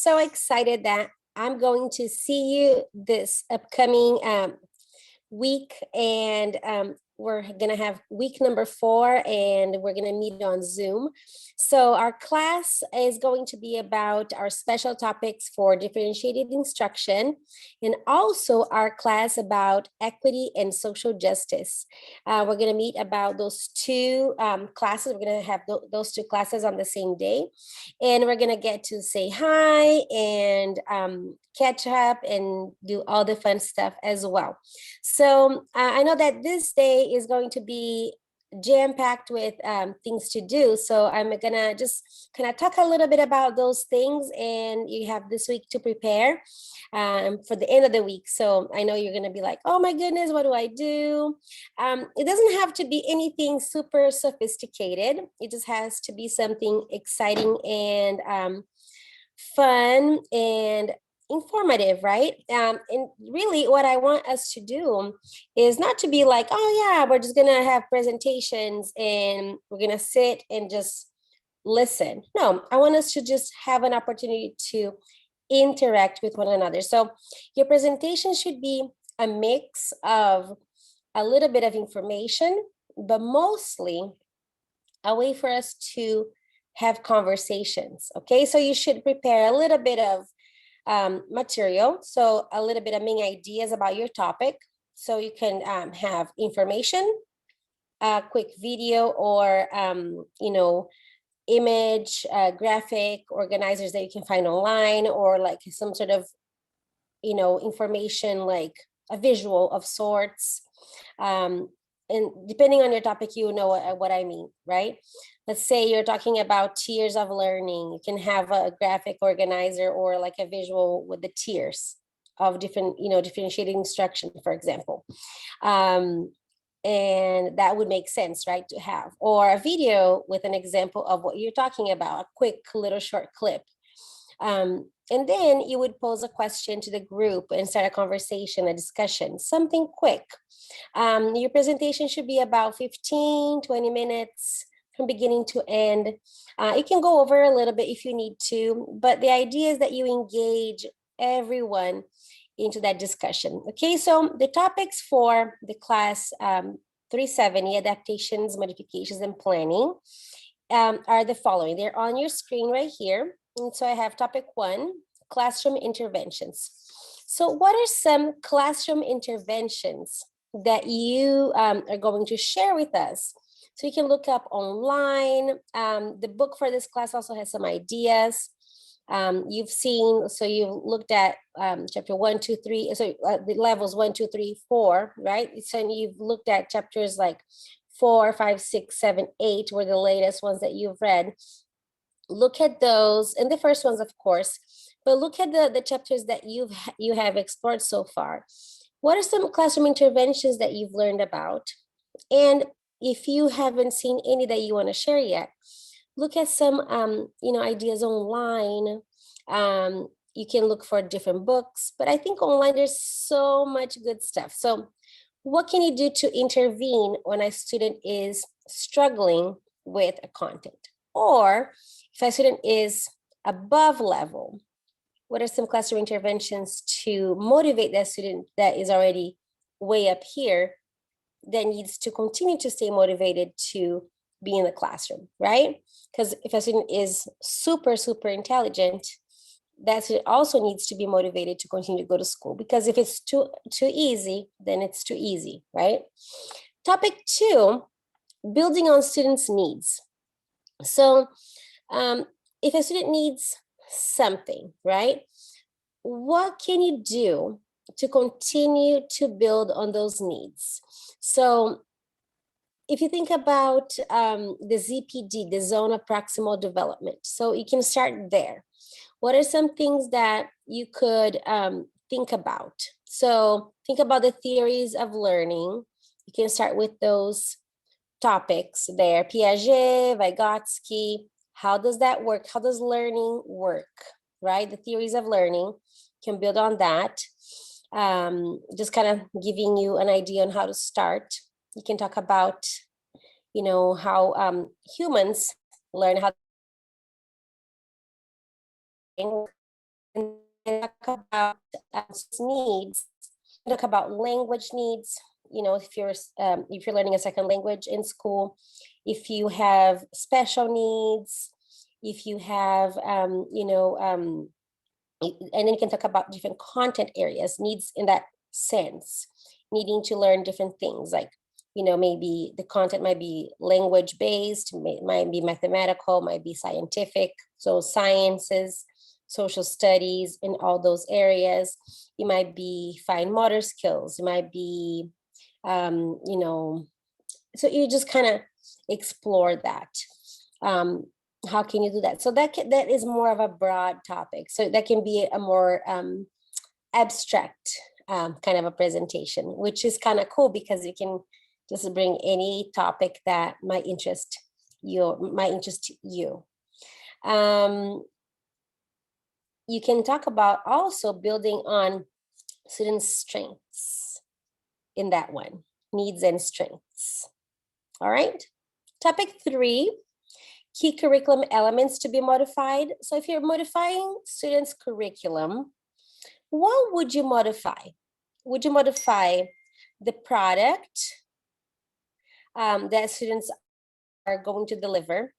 so excited that I'm going to see you this upcoming week, and we're gonna have week number 4, and we're gonna meet on Zoom. So our class is going to be about our special topics for differentiated instruction, and also our class about equity and social justice. We're gonna meet about those two classes. We're gonna have those two classes on the same day, and we're gonna get to say hi and catch up and do all the fun stuff as well. So I know that this day is going to be jam-packed with things to do. So I'm gonna just kind of talk a little bit about those things, and you have this week to prepare for the end of the week. So I know you're gonna be like, oh my goodness, what do I do? It doesn't have to be anything super sophisticated. It just has to be something exciting and fun and informative, right? And really what I want us to do is not to be like, oh yeah, we're just gonna have presentations and we're gonna sit and just listen. No, I want us to just have an opportunity to interact with one another. So your presentation should be a mix of a little bit of information, but mostly a way for us to have conversations. Okay, so you should prepare a little bit of material, so a little bit of main ideas about your topic, so you can have information, a quick video, or image, graphic organizers that you can find online, or like some sort of information like a visual of sorts. And depending on your topic, you know what I mean, right? Let's say you're talking about tiers of learning. You can have a graphic organizer or like a visual with the tiers of different, differentiated instruction, for example. And that would make sense, right, to have. Or a video with an example of what you're talking about, a quick little short clip. And then you would pose a question to the group and start a conversation, a discussion, something quick. Your presentation should be about 15, 20 minutes from beginning to end. You can go over a little bit if you need to, but the idea is that you engage everyone into that discussion. Okay, so the topics for the class 370, adaptations, modifications, and planning, are the following. They're on your screen right here. And so I have topic 1, classroom interventions. So what are some classroom interventions that you are going to share with us? So you can look up online. The book for this class also has some ideas. You've looked at chapter 1, 2, 3, so the levels 1, 2, 3, 4, right? So you've looked at chapters like 4, 5, 6, 7, 8 were the latest ones that you've read. Look at those, and the first ones, of course, but look at the chapters that you have explored so far. What are some classroom interventions that you've learned about? And if you haven't seen any that you want to share yet, look at some ideas online. You can look for different books, but I think online there's so much good stuff. So what can you do to intervene when a student is struggling with a content? Or if a student is above level, what are some classroom interventions to motivate that student that is already way up here that needs to continue to stay motivated to be in the classroom, right? Because if a student is super, super intelligent, that student also needs to be motivated to continue to go to school, because if it's too easy, then it's too easy, right? Topic 2, building on students' needs. So if a student needs something, right, what can you do to continue to build on those needs? So if you think about the ZPD, the zone of proximal development, so you can start there. What are some things that you could think about? So think about the theories of learning. You can start with those topics there. Piaget, Vygotsky, how does that work? How does learning work, right? The theories of learning, can build on that. Just kind of giving you an idea on how to start. You can talk about, how humans learn how talk about needs, talk about language needs. You know, if you're learning a second language in school, if you have special needs, if you have and then you can talk about different content areas, needs in that sense, needing to learn different things, like, you know, maybe the content might be language based, might be mathematical, might be scientific, so sciences, social studies, in all those areas. It might be fine motor skills, it might be so you just kind of explore that. How can you do that? So that is more of a broad topic, so that can be a more abstract kind of a presentation, which is kind of cool because you can just bring any topic that might interest you. You can talk about also building on students' strengths in that one, needs and strengths. All right. Topic 3, key curriculum elements to be modified. So if you're modifying students' curriculum, what would you modify? Would you modify the product that students are going to deliver?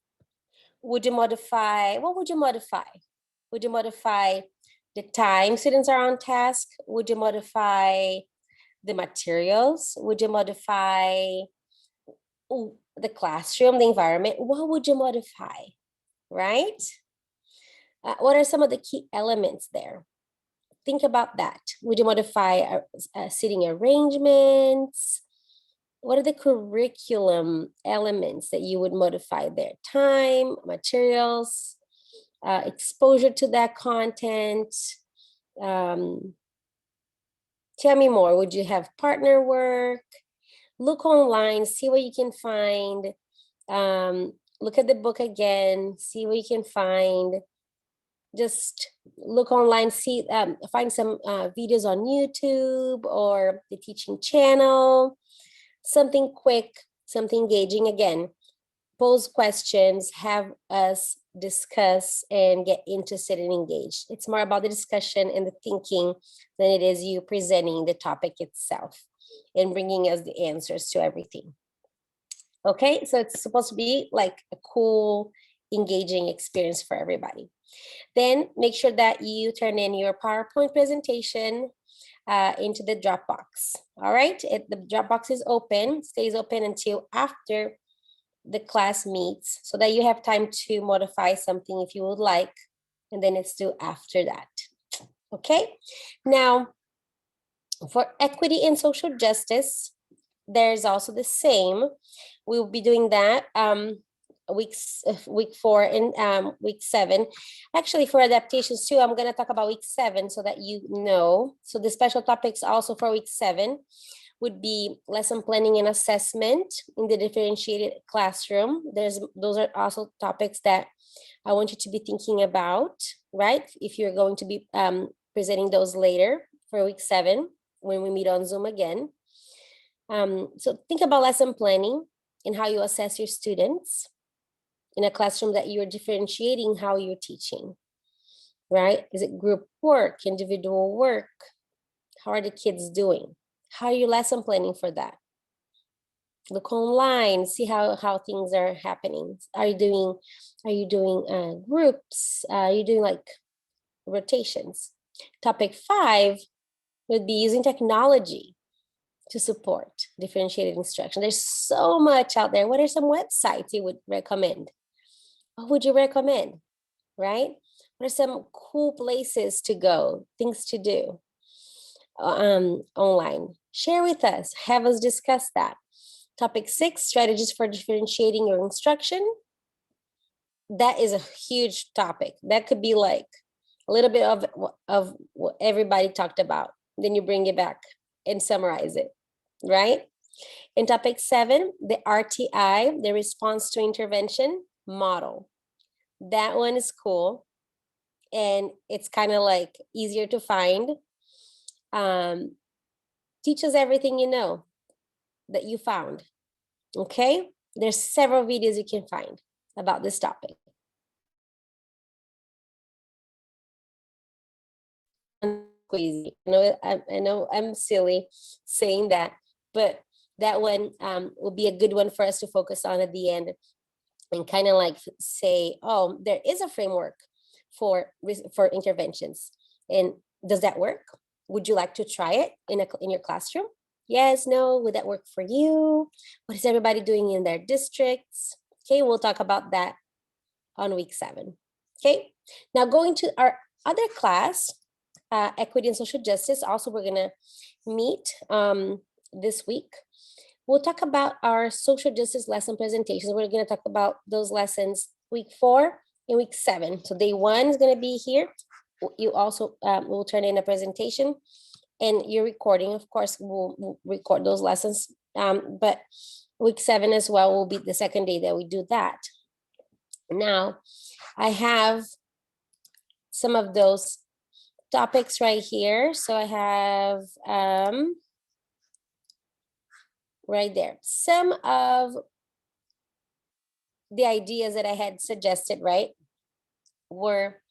Would you modify, what would you modify? Would you modify the time students are on task? Would you modify the materials? Would you modify the classroom, the environment? What would you modify, right? What are some of the key elements there? Think about that. Would you modify seating arrangements? What are the curriculum elements that you would modify there? Time, materials, exposure to that content. Tell me more. Would you have partner work? Look online, see what you can find. Look at the book again, see what you can find. Just look online, see, find some videos on YouTube or the teaching channel, something quick, something engaging. Again, pose questions, have us discuss and get interested and engaged. It's more about the discussion and the thinking than it is you presenting the topic itself and bringing us the answers to everything. Okay, so it's supposed to be like a cool, engaging experience for everybody. Then make sure that you turn in your PowerPoint presentation into the Dropbox. All right, the Dropbox is open, stays open until after the class meets, so that you have time to modify something if you would like, and then it's due after that. Okay, now for equity and social justice, there's also the same. We will be doing that week 4 and week 7. Actually, for adaptations too, I'm going to talk about week 7 so that you know. So the special topics also for week 7 would be lesson planning and assessment in the differentiated classroom. Those are also topics that I want you to be thinking about, right? If you're going to be presenting those later for week 7 when we meet on Zoom again. So think about lesson planning and how you assess your students in a classroom that you're differentiating how you're teaching, right? Is it group work, individual work? How are the kids doing? How are you lesson planning for that? Look online, see how things are happening. Are you doing groups? Are you doing like rotations? Topic 5 would be using technology to support differentiated instruction. There's so much out there. What are some websites you would recommend? What would you recommend, right? What are some cool places to go, things to do online? Share with us, have us discuss that. Topic 6, strategies for differentiating your instruction. That is a huge topic. That could be like a little bit of what everybody talked about. Then you bring it back and summarize it, right? In topic 7, the RTI, the response to intervention model. That one is cool. And it's kind of like easier to find. Teach us everything you know that you found. Okay? There's several videos you can find about this topic. squeezy. I know I'm silly saying that, but that one will be a good one for us to focus on at the end and kind of like say, oh, there is a framework for interventions. And does that work? Would you like to try it in your classroom? Yes, no, would that work for you? What is everybody doing in their districts? Okay, we'll talk about that on week 7. Okay, now going to our other class, equity and social justice. Also, we're gonna meet this week. We'll talk about our social justice lesson presentations. We're gonna talk about those lessons week 4 and week 7. So day 1 is gonna be here. You also will turn in a presentation, and your recording, of course, we'll record those lessons. But week 7 as well will be the second day that we do that. Now, I have some of those topics right here. So I have right there some of the ideas that I had suggested, right, were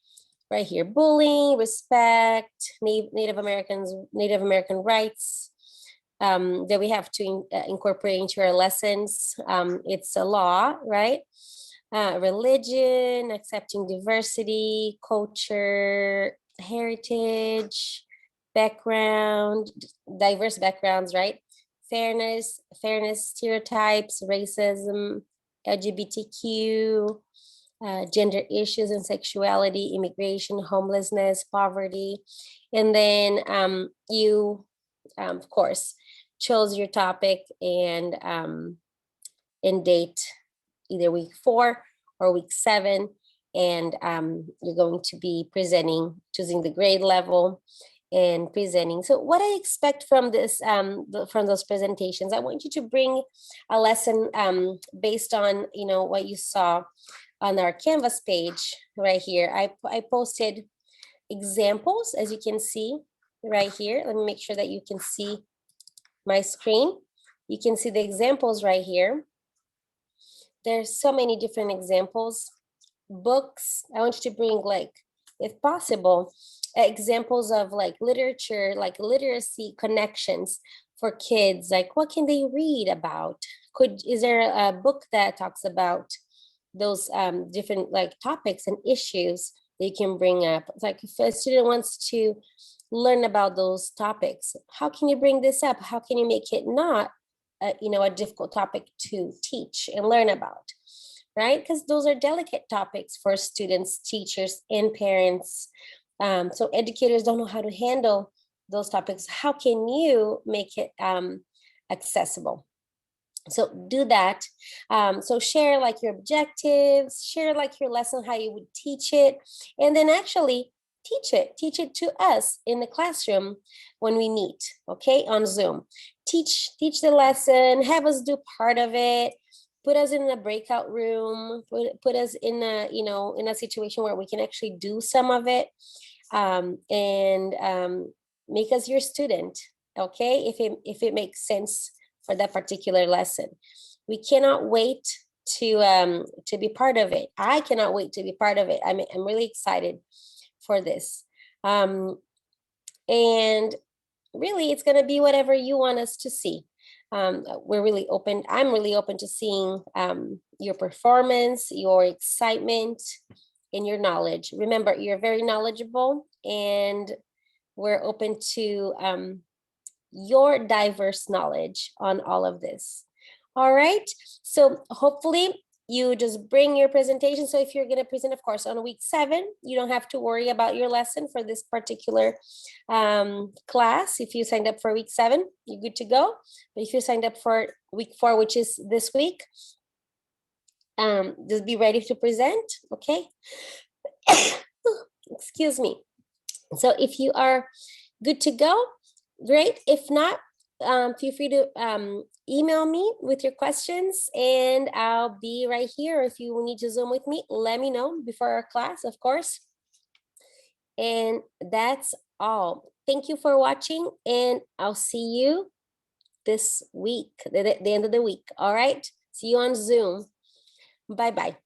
right here: bullying, respect, Native American rights, that we have to incorporate into our lessons. It's a law, right? Religion, accepting diversity, culture, heritage, background, diverse backgrounds, right? Fairness, stereotypes, racism, LGBTQ, gender issues and sexuality, immigration, homelessness, poverty. And then you, of course, chose your topic and date either week 4 or week 7. And you're going to be choosing the grade level and presenting. So what I expect from this, from those presentations, I want you to bring a lesson based on, what you saw on our Canvas page right here. I posted examples, as you can see right here. Let me make sure that you can see my screen. You can see the examples right here. There's so many different examples. Books, I want you to bring, like, if possible, examples of like literature, like literacy connections for kids. Like, what can they read about? Is there a book that talks about those different like topics and issues that you can bring up? It's like, if a student wants to learn about those topics, how can you bring this up? How can you make it not a difficult topic to teach and learn about, right? Because those are delicate topics for students, teachers, and parents. So educators don't know how to handle those topics. How can you make it accessible? So do that. So share like your objectives, share like your lesson, how you would teach it, and then actually teach it to us in the classroom when we meet, okay, on Zoom. Teach the lesson, have us do part of it, put us in a breakout room, put us in a situation where we can actually do some of it, and make us your student, okay, if it makes sense for that particular lesson. We cannot wait to be part of it. I cannot wait to be part of it. I'm really excited for this. And really, it's going to be whatever you want us to see. We're really open. I'm really open to seeing your performance, your excitement, and your knowledge. Remember, you're very knowledgeable, and we're open to your diverse knowledge on all of this. All right. So hopefully you just bring your presentation. So if you're going to present, of course, on week 7, you don't have to worry about your lesson for this particular class. If you signed up for week 7, you're good to go. But if you signed up for week 4, which is this week, just be ready to present. Okay. Excuse me. So if you are good to go, great. If not, feel free to email me with your questions, and I'll be right here. If you need to Zoom with me, let me know before our class, of course. And that's all. Thank you for watching, and I'll see you this week, the end of the week. All right. See you on Zoom. Bye-bye.